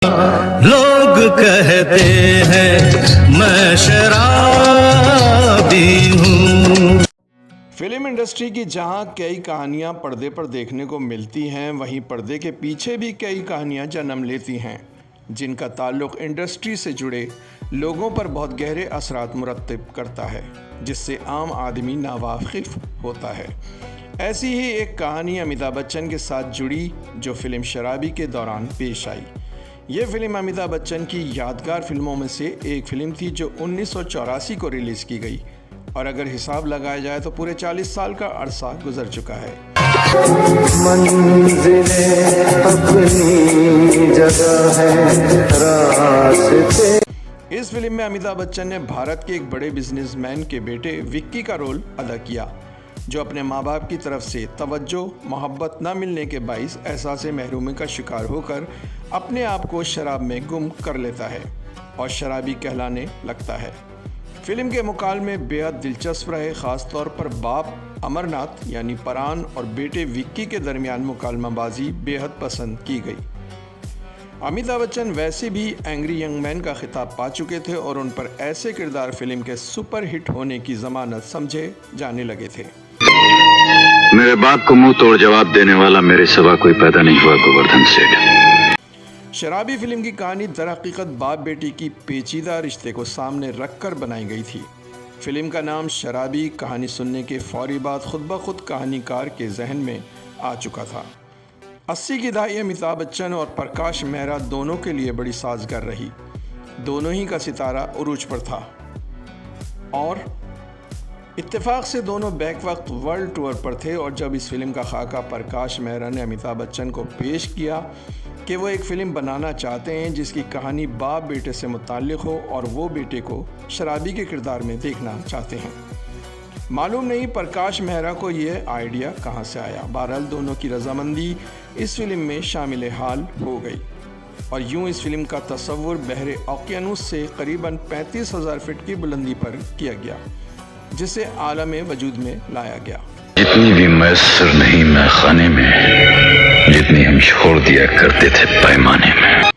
लोग कहते हैं मैं शराबी हूँ। फिल्म इंडस्ट्री की जहां कई कहानियां पर्दे पर देखने को मिलती हैं, वहीं पर्दे के पीछे भी कई कहानियां जन्म लेती हैं, जिनका ताल्लुक इंडस्ट्री से जुड़े लोगों पर बहुत गहरे असरात मुरत्तब करता है, जिससे आम आदमी नावाकिफ होता है। ऐसी ही एक कहानी अमिताभ बच्चन के साथ जुड़ी, जो फिल्म शराबी के दौरान पेश आई। ये फिल्म अमिताभ बच्चन की यादगार फिल्मों में से एक फिल्म थी, जो 1984 को रिलीज़ की गई, और अगर हिसाब लगाया जाए तो पूरे 40 साल का अरसा गुजर चुका है। इस फिल्म में अमिताभ बच्चन ने भारत के एक बड़े बिजनेसमैन के बेटे विक्की का रोल अदा किया, जो अपने माँ बाप की तरफ से तवज्जो मोहब्बत न मिलने के बाइस एहसास महरूमी का शिकार होकर अपने आप को शराब में गुम कर लेता है और शराबी कहलाने लगता है। फिल्म के मुकाल में बेहद दिलचस्प रहे, ख़ास तौर पर बाप अमरनाथ यानी परान और बेटे विक्की के दरमियान मुकालमाबाजी बेहद पसंद की गई। अमिताभ बच्चन वैसे भी एंग्री यंग मैन का खिताब पा चुके थे और उन पर ऐसे किरदार फिल्म के सुपर हिट होने की ज़मानत समझे जाने लगे थे। मेरे बाप को मुंह तोड़ जवाब देने वाला मेरे सिवा कोई पैदा नहीं हुआ, गोवर्धन सेठ। शराबी फिल्म की कहानी दरहकीकत बाप बेटी की पेचीदा रिश्ते को सामने रखकर बनाई गई थी। फिल्म का नाम शराबी कहानी सुनने के फौरी बाद खुद ब खुद कहानीकार के जहन में आ चुका था। 80 की दहाई अमिताभ बच्चन और प्रकाश मेहरा दोनों के लिए बड़ी साजगार रही। दोनों ही का सितारा उरूज पर था और इत्तेफाक से दोनों बैक वक्त वर्ल्ड टूर पर थे। और जब इस फिल्म का खाका प्रकाश मेहरा ने अमिताभ बच्चन को पेश किया कि वो एक फ़िल्म बनाना चाहते हैं जिसकी कहानी बाप बेटे से मुताल्लिक़ हो और वो बेटे को शराबी के किरदार में देखना चाहते हैं, मालूम नहीं प्रकाश मेहरा को ये आइडिया कहाँ से आया। बहरहाल दोनों की रजामंदी इस फिल्म में शामिल हाल हो गई और यूं इस फिल्म का तस्वुर बहरे ओकियानूस से करीबन 35,000 फीट की बुलंदी पर किया गया, जिसे आलम वजूद में लाया गया। इतनी भी मैसर नहीं मैं खाने में, जितनी हम छोड़ दिया करते थे पैमाने में।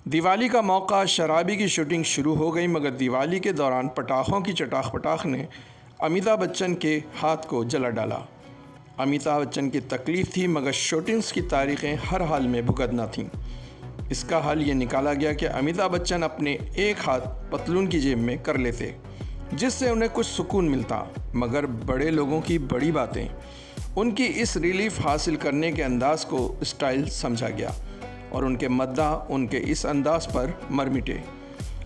दिवाली का मौका, शराबी की शूटिंग शुरू हो गई, मगर दिवाली के दौरान पटाखों की चटाख पटाख ने अमिताभ बच्चन के हाथ को जला डाला। अमिताभ बच्चन की तकलीफ़ थी, मगर शूटिंग्स की तारीखें हर हाल में भुगतना थीं। इसका हल ये निकाला गया कि अमिताभ बच्चन अपने एक हाथ पतलून की जेब में कर लेते, जिससे उन्हें कुछ सुकून मिलता। मगर बड़े लोगों की बड़ी बातें, उनकी इस रिलीफ हासिल करने के अंदाज़ को स्टाइल समझा गया और उनके मद्दा उनके इस अंदाज़ पर मर मिटे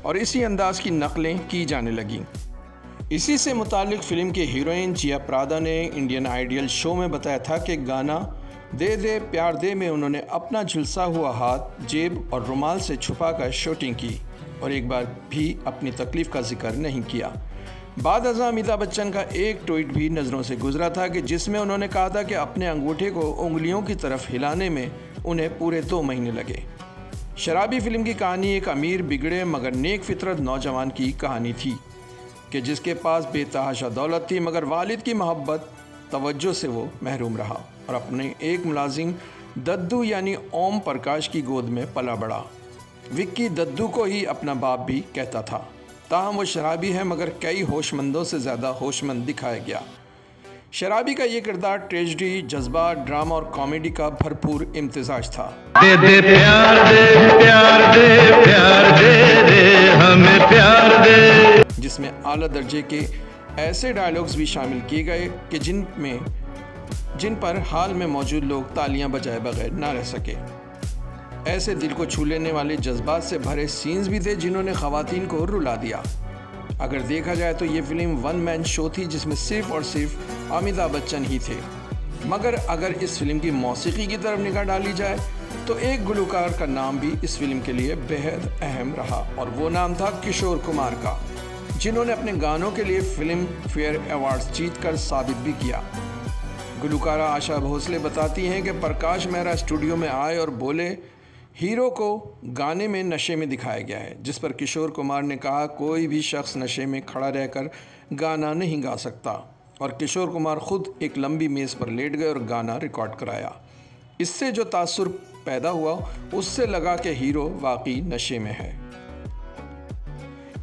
और इसी अंदाज़ की नकलें की जाने लगीं। इसी से मुताल्लिक़ फ़िल्म के हीरोइन जिया प्रादा ने इंडियन आइडियल शो में बताया था कि गाना दे दे प्यार दे में उन्होंने अपना झुलसा हुआ हाथ जेब और रुमाल से छुपाकर शूटिंग की और एक बार भी अपनी तकलीफ़ का जिक्र नहीं किया। बाद अज़ां अमिताभ बच्चन का एक ट्वीट भी नज़रों से गुजरा था कि जिसमें उन्होंने कहा था कि अपने अंगूठे को उंगलियों की तरफ हिलाने में उन्हें पूरे 2 महीने लगे। शराबी फिल्म की कहानी एक अमीर बिगड़े मगर नेक फितरत नौजवान की कहानी थी कि जिसके पास बेतहाशा दौलत थी, मगर वालिद की मोहब्बत तवज्जो से वो महरूम रहा और अपने एक मुलाजिम दद्दू यानी ओम प्रकाश की गोद में पला बढ़ा। विक्की दद्दू को ही अपना बाप भी कहता था। ताहम वो शराबी है, मगर कई होशमंदों से ज़्यादा होशमंद दिखाया गया। शराबी का ये किरदार ट्रेजिडी, जज्बा, ड्रामा और कॉमेडी का भरपूर इम्तिजाज था। दे दे प्यार दे प्यार दे प्यार दे दे हमें प्यार दे, जिसमें आला दर्जे के ऐसे डायलॉग्स भी शामिल किए गए कि जिन पर हाल में मौजूद लोग तालियां बजाए बगैर ना रह सके। ऐसे दिल को छू लेने वाले जज्बात से भरे सीन्स भी थे जिन्होंने ख़वातीन को रुला दिया। अगर देखा जाए तो ये फिल्म 1 मैन शो थी जिसमें सिर्फ और सिर्फ अमिताभ बच्चन ही थे। मगर अगर इस फिल्म की मौसीकी की तरफ निगाह डाली जाए तो एक गुलकार का नाम भी इस फिल्म के लिए बेहद अहम रहा और वो नाम था किशोर कुमार का, जिन्होंने अपने गानों के लिए फिल्म फेयर अवार्ड्स जीतकर साबित भी किया। गुलकारा आशा भोसले बताती हैं कि प्रकाश मेहरा स्टूडियो में आए और बोले, हीरो को गाने में नशे में दिखाया गया है, जिस पर किशोर कुमार ने कहा कोई भी शख्स नशे में खड़ा रहकर गाना नहीं गा सकता और किशोर कुमार खुद एक लंबी मेज़ पर लेट गए और गाना रिकॉर्ड कराया। इससे जो तासुर पैदा हुआ उससे लगा कि हीरो वाकई नशे में है।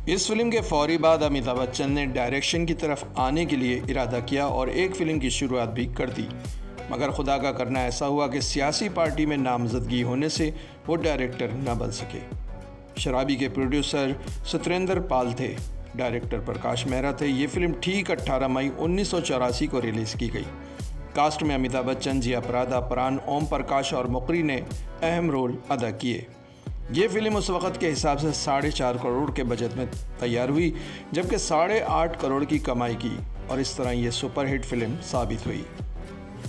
इस फिल्म के फौरी बाद अमिताभ बच्चन ने डायरेक्शन की तरफ आने के लिए इरादा किया और एक फिल्म की शुरुआत भी कर दी, मगर खुदा का करना ऐसा हुआ कि सियासी पार्टी में नामजदगी होने से वो डायरेक्टर न बन सके। शराबी के प्रोड्यूसर सत्येंद्र पाल थे, डायरेक्टर प्रकाश मेहरा थे। ये फिल्म ठीक 18 मई 1984 को रिलीज़ की गई। कास्ट में अमिताभ बच्चन, जिया परादा, प्राण, ओम प्रकाश और मुकरी ने अहम रोल अदा किए। ये फिल्म उस वक़्त के हिसाब से 4.5 करोड़ के बजट में तैयार हुई, जबकि 8.5 करोड़ की कमाई की और इस तरह ये सुपरहिट फिल्म साबित हुई।